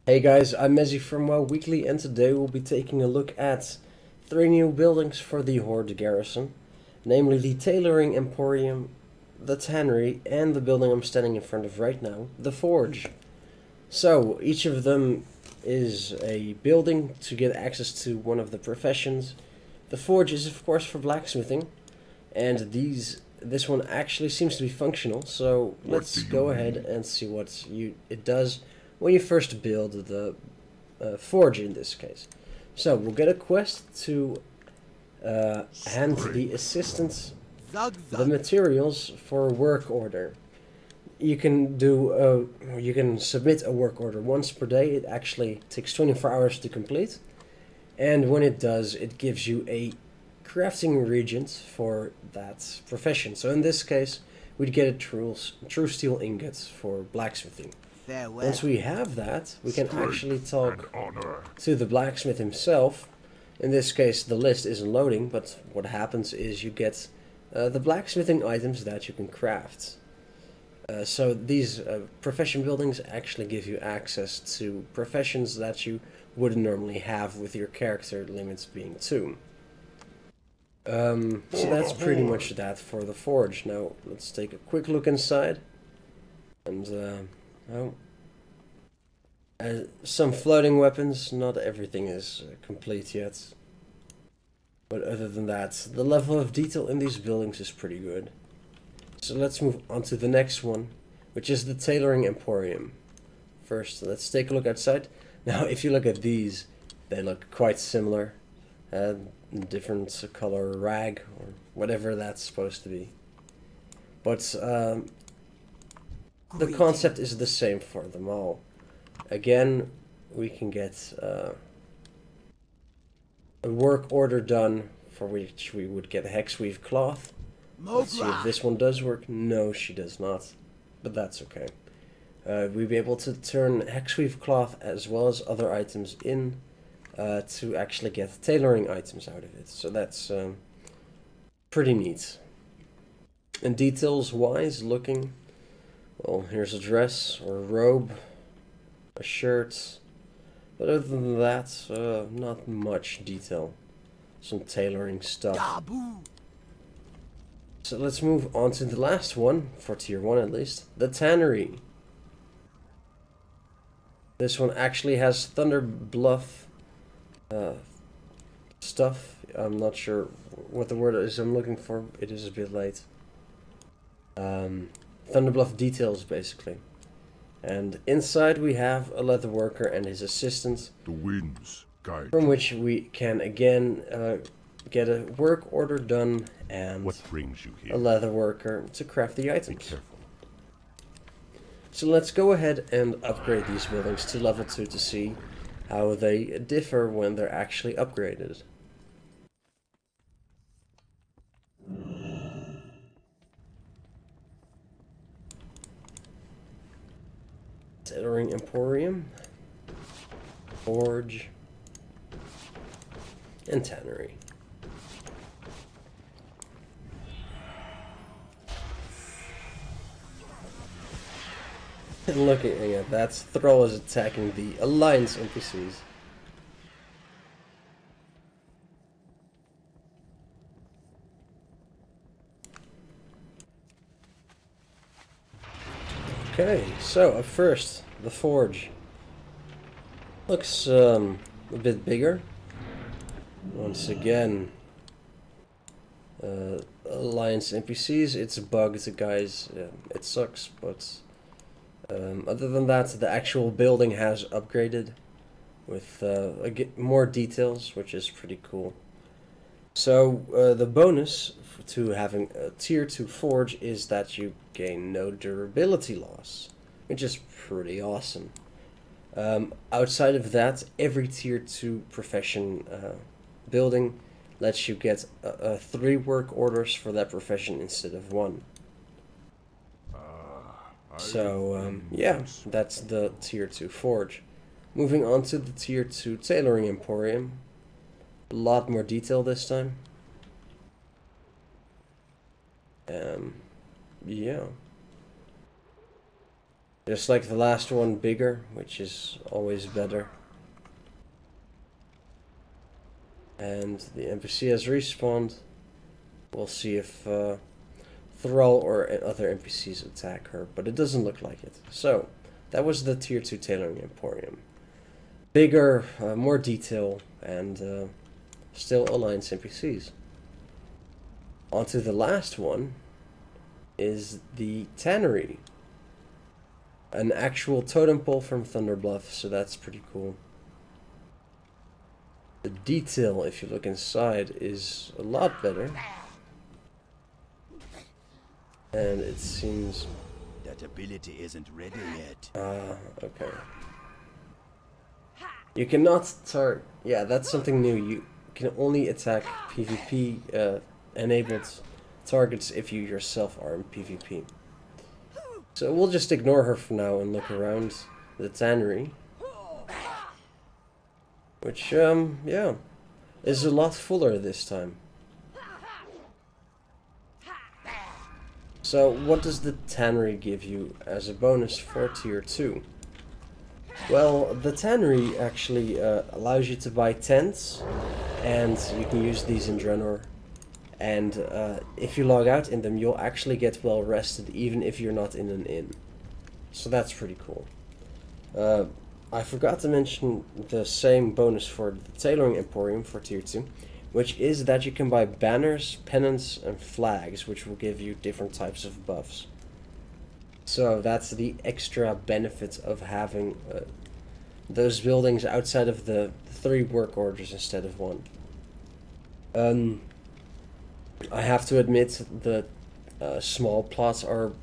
Hey guys, I'm Mezzy from WoW Weekly, and today we'll be taking a look at 3 new buildings for the Horde Garrison, namely the Tailoring Emporium, the Tannery, and the building I'm standing in front of right now, the Forge. So, each of them is a building to get access to one of the professions. The Forge is of course for blacksmithing, and this one actually seems to be functional, so let's go ahead and see what it does when you first build the forge in this case. So we'll get a quest to hand the assistants the materials for a work order. You can submit a work order once per day. It actually takes 24 hours to complete, and when it does, it gives you a crafting regent for that profession. So in this case, we'd get a true steel ingot for blacksmithing. Farewell. Once we have that, we can actually talk to the blacksmith himself. In this case, the list isn't loading, but what happens is you get the blacksmithing items that you can craft. So these profession buildings actually give you access to professions that you wouldn't normally have with your character limits being 2. So that's pretty much that for the forge. Now let's take a quick look inside. And some floating weapons. Not everything is complete yet. But other than that, the level of detail in these buildings is pretty good. So let's move on to the next one, which is the Tailoring Emporium. First, let's take a look outside. Now, if you look at these, they look quite similar. Different color rag, or whatever that's supposed to be. But the concept is the same for them all. Again, we can get a work order done, for which we would get a hexweave cloth. Let's see if this one does work. No, she does not, but that's okay. We'd be able to turn hexweave cloth as well as other items in to actually get tailoring items out of it. So that's pretty neat. And details wise, looking, well, here's a dress or a robe, a shirt, but other than that, not much detail. Some tailoring stuff. So let's move on to the last one, for tier 1 at least, the Tannery. This one actually has Thunder Bluff stuff. I'm not sure what the word is I'm looking for. It is a bit late. Thunder Bluff details, basically. And inside we have a leather worker and his assistant, the winds guide from which we can again get a work order done and what brings you here? A leather worker to craft the items. Be careful. So let's go ahead and upgrade these buildings to level 2 to see how they differ when they're actually upgraded. Tailoring Emporium, Forge, and Tannery. And looking at that, Thrall is attacking the Alliance NPCs. Okay, so up first, the Forge. Looks a bit bigger. Once again, Alliance NPCs, it's bugged, guys. It sucks, but other than that, the actual building has upgraded with more details, which is pretty cool. So the bonus to having a tier 2 forge is that you gain no durability loss, which is pretty awesome. Outside of that, every tier 2 profession building lets you get 3 work orders for that profession instead of 1. So yeah, that's the tier 2 forge. Moving on to the tier 2 Tailoring Emporium. A lot more detail this time. Yeah. Just like the last one, bigger, which is always better. And the NPC has respawned. We'll see if Thrall or other NPCs attack her, but it doesn't look like it. So, that was the Tier 2 Tailoring Emporium. Bigger, more detail, and still Alliance NPCs. Onto the last one is the Tannery. An actual totem pole from Thunderbluff, so that's pretty cool. The detail, if you look inside, is a lot better. And it seems... That ability isn't ready yet. Okay. You cannot target... Yeah, that's something new. You can only attack PvP enabled targets if you yourself are in PvP. So we'll just ignore her for now and look around the Tannery. Which, yeah, is a lot fuller this time. So what does the Tannery give you as a bonus for Tier 2? Well, the Tannery actually allows you to buy tents, and you can use these in Draenor. And if you log out in them, you'll actually get well rested, even if you're not in an inn. So that's pretty cool. I forgot to mention the same bonus for the Tailoring Emporium for Tier 2, which is that you can buy banners, pennants, and flags, which will give you different types of buffs. So that's the extra benefit of having those buildings outside of the 3 work orders instead of 1. I have to admit the small plots are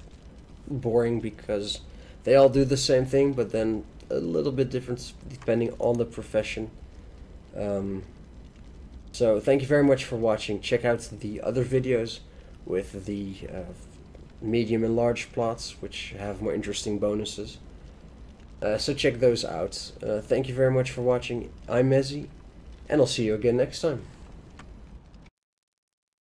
boring because they all do the same thing, but then a little bit different depending on the profession. So thank you very much for watching. Check out the other videos with the medium and large plots, which have more interesting bonuses. So check those out. Thank you very much for watching. I'm Mezzy, and I'll see you again next time.